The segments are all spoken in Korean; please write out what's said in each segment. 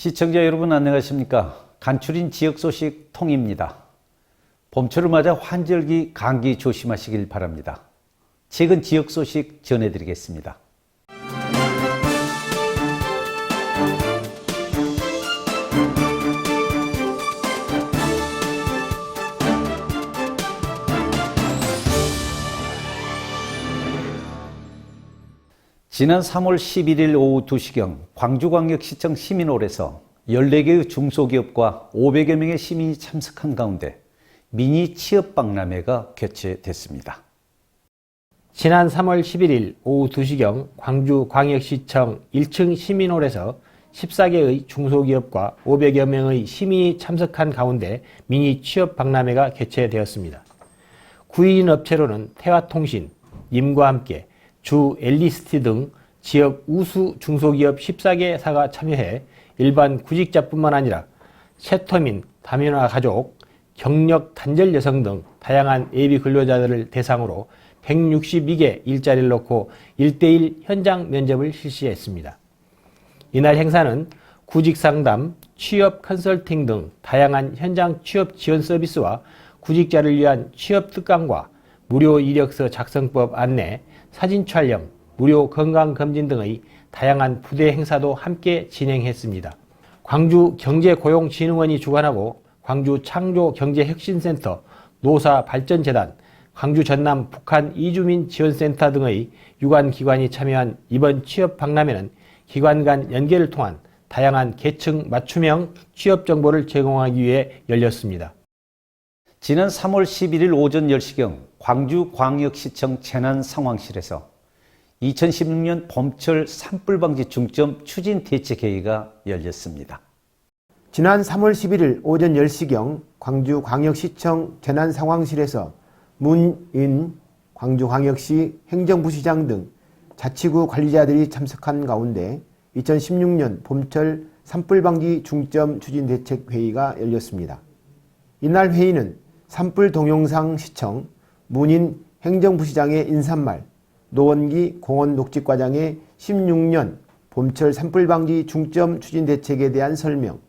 시청자 여러분 안녕하십니까? 간추린 지역 소식 통입니다. 봄철을 맞아 환절기 감기 조심하시길 바랍니다. 최근 지역 소식 전해드리겠습니다. 지난 3월 11일 오후 2시경 광주광역시청 시민홀에서 14개의 중소기업과 500여 명의 시민이 참석한 가운데 미니 취업박람회가 개최됐습니다. 지난 3월 11일 오후 2시경 광주광역시청 1층 시민홀에서 14개의 중소기업과 500여 명의 시민이 참석한 가운데 미니 취업박람회가 개최되었습니다. 구인 업체로는 태화통신, 님과 함께, 주 엘리스트 등 지역 우수 중소기업 14개사가 참여해 일반 구직자뿐만 아니라 세터민, 다문화 가족, 경력 단절 여성 등 다양한 예비 근로자들을 대상으로 162개 일자리를 놓고 1:1 현장 면접을 실시했습니다. 이날 행사는 구직 상담, 취업 컨설팅 등 다양한 현장 취업 지원 서비스와 구직자를 위한 취업 특강과 무료 이력서 작성법 안내, 사진 촬영, 무료 건강검진 등의 다양한 부대 행사도 함께 진행했습니다. 광주경제고용진흥원이 주관하고 광주창조경제혁신센터, 노사발전재단, 광주전남 북한 이주민 지원센터 등의 유관기관이 참여한 이번 취업박람회는 기관 간 연계를 통한 다양한 계층 맞춤형 취업 정보를 제공하기 위해 열렸습니다. 지난 3월 11일 오전 10시경 광주광역시청 재난상황실에서 2016년 봄철 산불 방지 중점 추진 대책회의가 열렸습니다. 지난 3월 11일 오전 10시경 광주광역시청 재난상황실에서 문인 광주광역시 행정부시장 등 자치구 관리자들이 참석한 가운데 2016년 봄철 산불 방지 중점 추진 대책회의가 열렸습니다. 이날 회의는 산불 동영상 시청, 문인 행정부시장의 인사말, 노원기 공원녹지과장의 16년 봄철 산불 방지 중점 추진 대책에 대한 설명,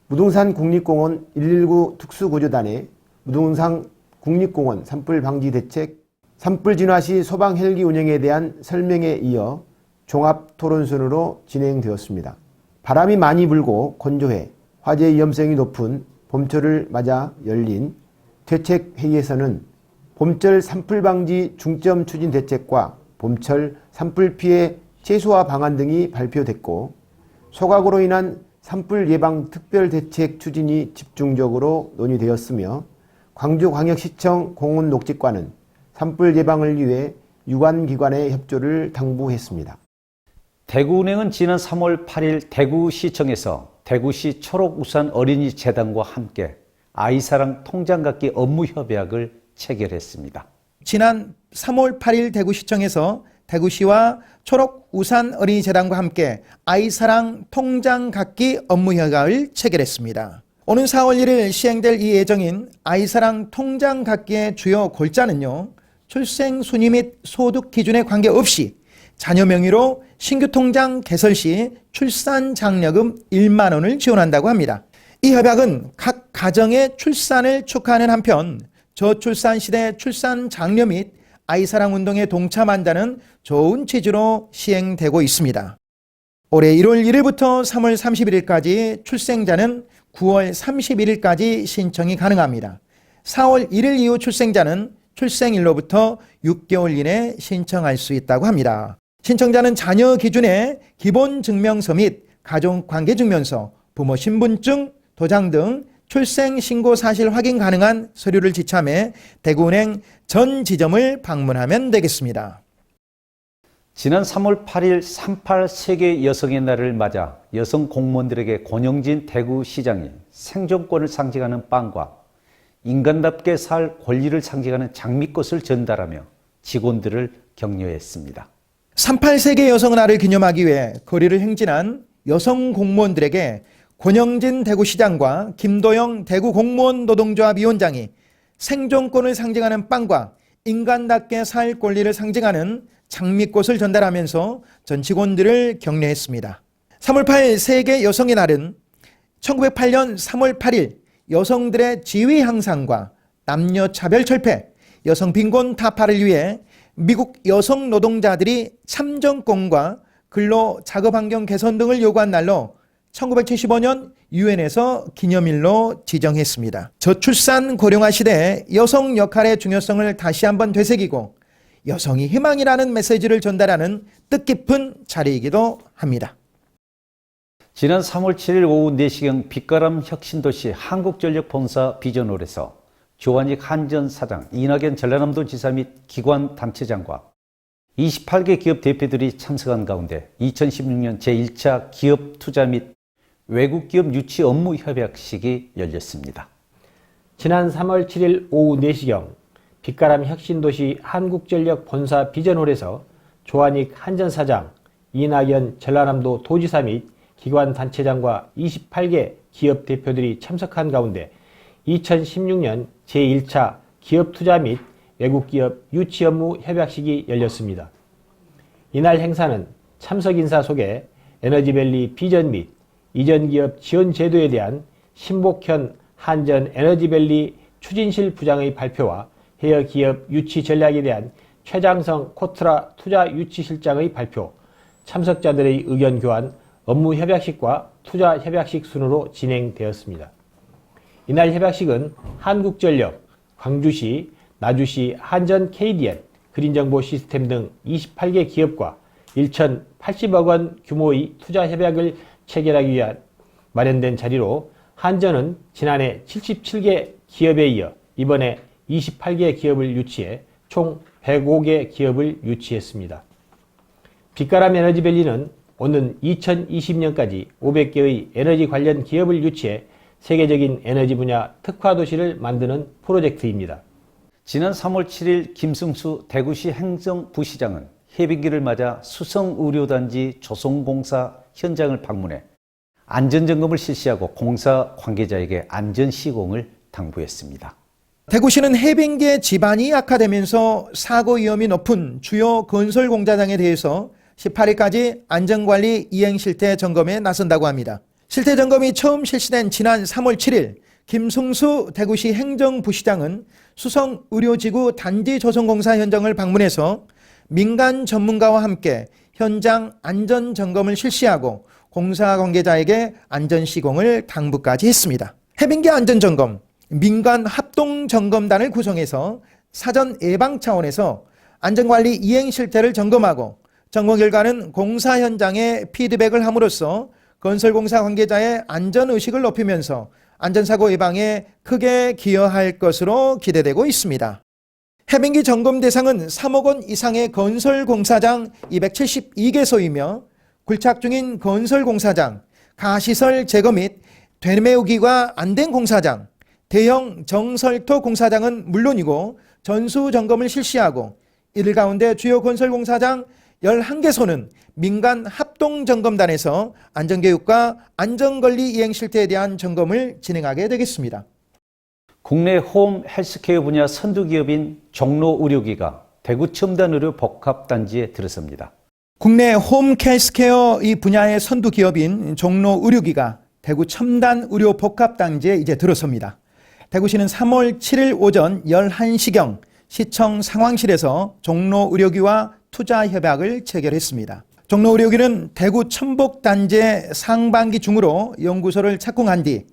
무등산 국립공원 119 특수구조단의 무등산 국립공원 산불 방지 대책, 산불 진화 시 소방 헬기 운영에 대한 설명에 이어 종합 토론순으로 진행되었습니다. 바람이 많이 불고 건조해 화재 위험성이 높은 봄철을 맞아 열린 대책회의에서는 봄철 산불 방지 중점 추진 대책과 봄철 산불 피해 최소화 방안 등이 발표됐고, 소각으로 인한 산불 예방 특별 대책 추진이 집중적으로 논의되었으며, 광주광역시청 공원녹지과는 산불 예방을 위해 유관기관의 협조를 당부했습니다. 대구은행은 지난 3월 8일 대구시청에서 대구시 초록우산 어린이재단과 함께 아이사랑 통장갖기 업무 협약을 체결했습니다. 지난 3월 8일 대구시청에서 대구시와 초록우산 어린이재단과 함께 아이사랑 통장갖기 업무 협약을 체결했습니다. 오는 4월 1일 시행될 이 예정인 아이사랑 통장갖기의 주요 골자는요, 출생 순위 및 소득 기준에 관계없이 자녀 명의로 신규 통장 개설 시 출산 장려금 1만 원을 지원한다고 합니다. 이 협약은 각 가정의 출산을 축하하는 한편 저출산 시대 출산 장려 및 아이사랑 운동에 동참한다는 좋은 취지로 시행되고 있습니다. 올해 1월 1일부터 3월 31일까지 출생자는 9월 31일까지 신청이 가능합니다. 4월 1일 이후 출생자는 출생일로부터 6개월 이내 신청할 수 있다고 합니다. 신청자는 자녀 기준의 기본증명서 및 가족관계증명서, 부모 신분증, 도장 등 출생신고 사실 확인 가능한 서류를 지참해 대구은행 전 지점을 방문하면 되겠습니다. 지난 3월 8일 38 세계 여성의 날을 맞아 여성 공무원들에게 권영진 대구시장이 생존권을 상징하는 빵과 인간답게 살 권리를 상징하는 장미꽃을 전달하며 직원들을 격려했습니다. 38세계 여성의 날을 기념하기 위해 거리를 행진한 여성 공무원들에게 권영진 대구시장과 김도영 대구공무원 노동조합 위원장이 생존권을 상징하는 빵과 인간답게 살 권리를 상징하는 장미꽃을 전달하면서 전 직원들을 격려했습니다. 3월 8일 세계 여성의 날은 1908년 3월 8일 여성들의 지위 향상과 남녀 차별 철폐, 여성 빈곤 타파를 위해 미국 여성 노동자들이 참정권과 근로 작업 환경 개선 등을 요구한 날로 1975년 유엔에서 기념일로 지정했습니다. 저출산 고령화 시대에 여성 역할의 중요성을 다시 한번 되새기고 여성이 희망이라는 메시지를 전달하는 뜻깊은 자리이기도 합니다. 지난 3월 7일 오후 4시경 빛가람 혁신도시 한국전력 본사 비전홀에서 조한익 한전사장, 이낙연 전라남도 지사 및 기관 단체장과 28개 기업 대표들이 참석한 가운데 2016년 제1차 기업 투자 및 외국 기업 유치 업무 협약식이 열렸습니다. 지난 3월 7일 오후 4시경 빛가람 혁신도시 한국전력 본사 비전홀에서 조한익 한전사장, 이낙연 전라남도 도지사 및 기관 단체장과 28개 기업 대표들이 참석한 가운데 2016년 제1차 기업 투자 및 외국 기업 유치 업무 협약식이 열렸습니다. 이날 행사는 참석 인사 속에 에너지밸리 비전 및 이전 기업 지원 제도에 대한 신복현 한전 에너지밸리 추진실 부장의 발표와 해외 기업 유치 전략에 대한 최장성 코트라 투자 유치 실장의 발표, 참석자들의 의견 교환, 업무 협약식과 투자 협약식 순으로 진행되었습니다. 이날 협약식은 한국전력, 광주시, 나주시 한전 KDN, 그린정보 시스템 등 28개 기업과 1,080억 원 규모의 투자 협약을 체결하기 위한 마련된 자리로 한전은 지난해 77개 기업에 이어 이번에 28개 기업을 유치해 총 105개 기업을 유치했습니다. 빛가람 에너지밸리는 오는 2020년까지 500개의 에너지 관련 기업을 유치해 세계적인 에너지 분야 특화 도시를 만드는 프로젝트입니다. 지난 3월 7일 김승수 대구시 행정부시장은 해빙기를 맞아 수성의료단지 조성공사 현장을 방문해 안전점검을 실시하고 공사 관계자에게 안전시공을 당부했습니다. 대구시는 해빙기의 지반이 악화되면서 사고 위험이 높은 주요 건설 공사장에 대해서 18일까지 안전관리 이행실태 점검에 나선다고 합니다. 실태 점검이 처음 실시된 지난 3월 7일 김승수 대구시 행정부시장은 수성의료지구 단지 조성공사 현장을 방문해서 민간 전문가와 함께 현장 안전점검을 실시하고 공사 관계자에게 안전시공을 당부까지 했습니다. 해빙기 안전점검, 민간 합동점검단을 구성해서 사전 예방 차원에서 안전관리 이행 실태를 점검하고 점검 결과는 공사 현장에 피드백을 함으로써 건설공사 관계자의 안전의식을 높이면서 안전사고 예방에 크게 기여할 것으로 기대되고 있습니다. 해빙기 점검 대상은 3억 원 이상의 건설공사장 272개소이며 굴착 중인 건설공사장, 가시설 제거 및 되매우기가 안 된 공사장, 대형 정설토 공사장은 물론이고 전수점검을 실시하고 이들 가운데 주요 건설공사장 11개소는 민간 합동점검단에서 안전교육과 안전관리 이행 실태에 대한 점검을 진행하게 되겠습니다. 국내 홈 헬스케어 분야 선두기업인 종로의료기가 대구 첨단의료 복합단지에 들어섭니다. 국내 홈 헬스케어 이 분야의 선두 기업인 종로의료기가 대구 첨단의료 복합단지에 이제 들어섭니다. 대구시는 3월 7일 오전 11시경 시청 상황실에서 종로의료기와 투자협약을 체결했습니다. 종로의료기는 대구 첨복단지의 상반기 중으로 연구소를 착공한 뒤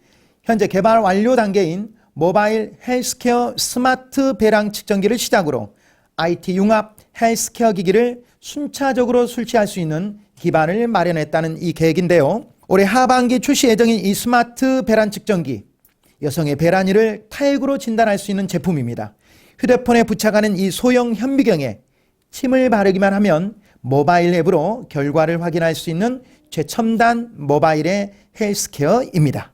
현재 개발 완료 단계인 모바일 헬스케어 스마트 배랑 측정기를 시작으로 IT 융합 헬스케어 기기를 순차적으로 설치할 수 있는 기반을 마련했다는 이 계획인데요. 올해 하반기 출시 예정인 이 스마트 배란 측정기, 여성의 배란위를 타액으로 진단할 수 있는 제품입니다. 휴대폰에 부착하는 이 소형 현미경에 침을 바르기만 하면 모바일 앱으로 결과를 확인할 수 있는 최첨단 모바일의 헬스케어입니다.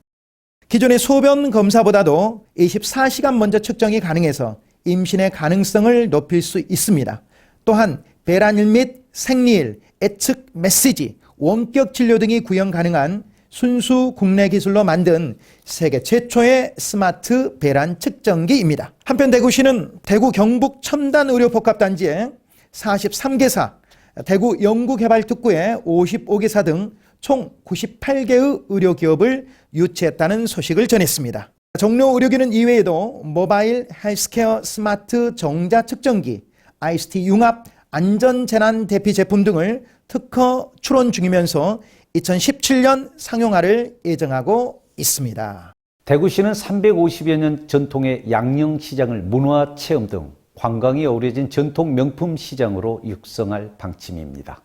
기존의 소변 검사보다도 24시간 먼저 측정이 가능해서 임신의 가능성을 높일 수 있습니다. 또한 배란일 및 생리일, 예측 메시지, 원격 진료 등이 구현 가능한 순수 국내 기술로 만든 세계 최초의 스마트 배란 측정기입니다. 한편 대구시는 대구 경북 첨단의료복합단지에 43개사, 대구 연구개발특구에 55개사 등 총 98개의 의료기업을 유치했다는 소식을 전했습니다. 종료 의료기는 이외에도 모바일 헬스케어 스마트 정자 측정기, ICT 융합 안전재난 대피 제품 등을 특허 출원 중이면서 2017년 상용화를 예정하고 있습니다. 대구시는 350여 년 전통의 양령시장을 문화체험 등 관광이 어우러진 전통 명품 시장으로 육성할 방침입니다.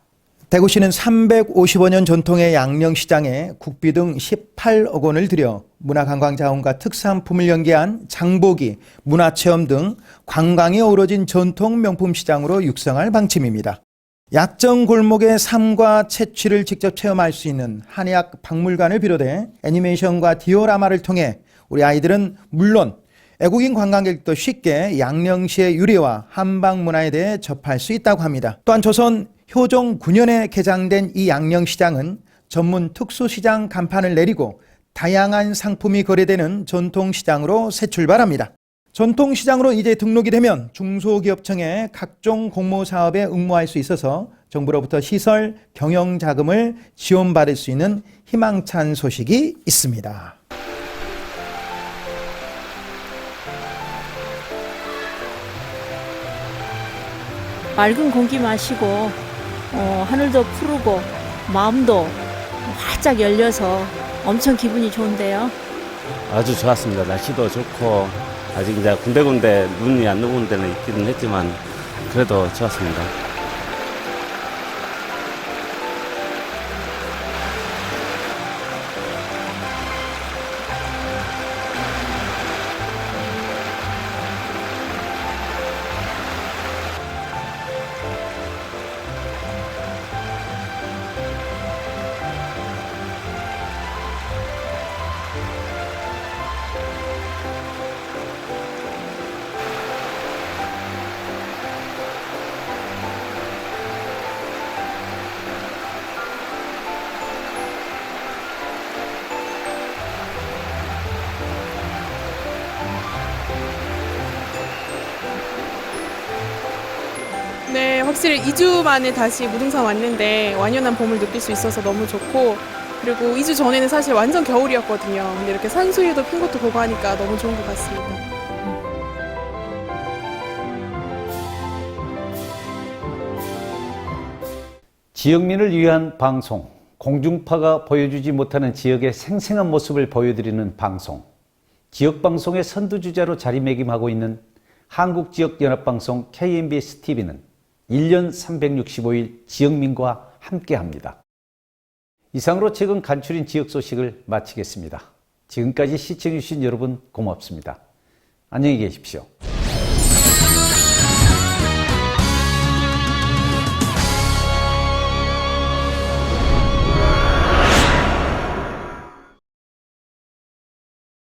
대구시는 355년 전통의 양령시장에 국비 등 18억 원을 들여 문화관광자원과 특산품을 연계한 장보기, 문화체험 등 관광이 어우러진 전통 명품 시장으로 육성할 방침입니다. 약정 골목의 삶과 채취를 직접 체험할 수 있는 한의학 박물관을 비롯해 애니메이션과 디오라마를 통해 우리 아이들은 물론 외국인 관광객도 쉽게 양령시의 유래와 한방 문화에 대해 접할 수 있다고 합니다. 또한 조선 효종 9년에 개장된 이 양령시장은 전문 특수시장 간판을 내리고 다양한 상품이 거래되는 전통시장으로 새 출발합니다. 전통시장으로 이제 등록이 되면 중소기업청의 각종 공모사업에 응모할 수 있어서 정부로부터 시설, 경영자금을 지원받을 수 있는 희망찬 소식이 있습니다. 맑은 공기 마시고 하늘도 푸르고 마음도 활짝 열려서 엄청 기분이 좋은데요. 아주 좋았습니다. 날씨도 좋고 아직 이제 군데군데 눈이 안 오는 데는 있기는 했지만 그래도 좋았습니다. 네, 확실히 2주 만에 다시 무등산 왔는데 완연한 봄을 느낄 수 있어서 너무 좋고, 그리고 2주 전에는 사실 완전 겨울이었거든요. 근데 이렇게 산수유도 핀 것도 보고 하니까 너무 좋은 것 같습니다. 지역민을 위한 방송, 공중파가 보여주지 못하는 지역의 생생한 모습을 보여드리는 방송, 지역방송의 선두주자로 자리매김하고 있는 한국지역연합방송 KNBS-TV는 1년 365일 지역민과 함께합니다. 이상으로 최근 간추린 지역 소식을 마치겠습니다. 지금까지 시청해주신 여러분 고맙습니다. 안녕히 계십시오.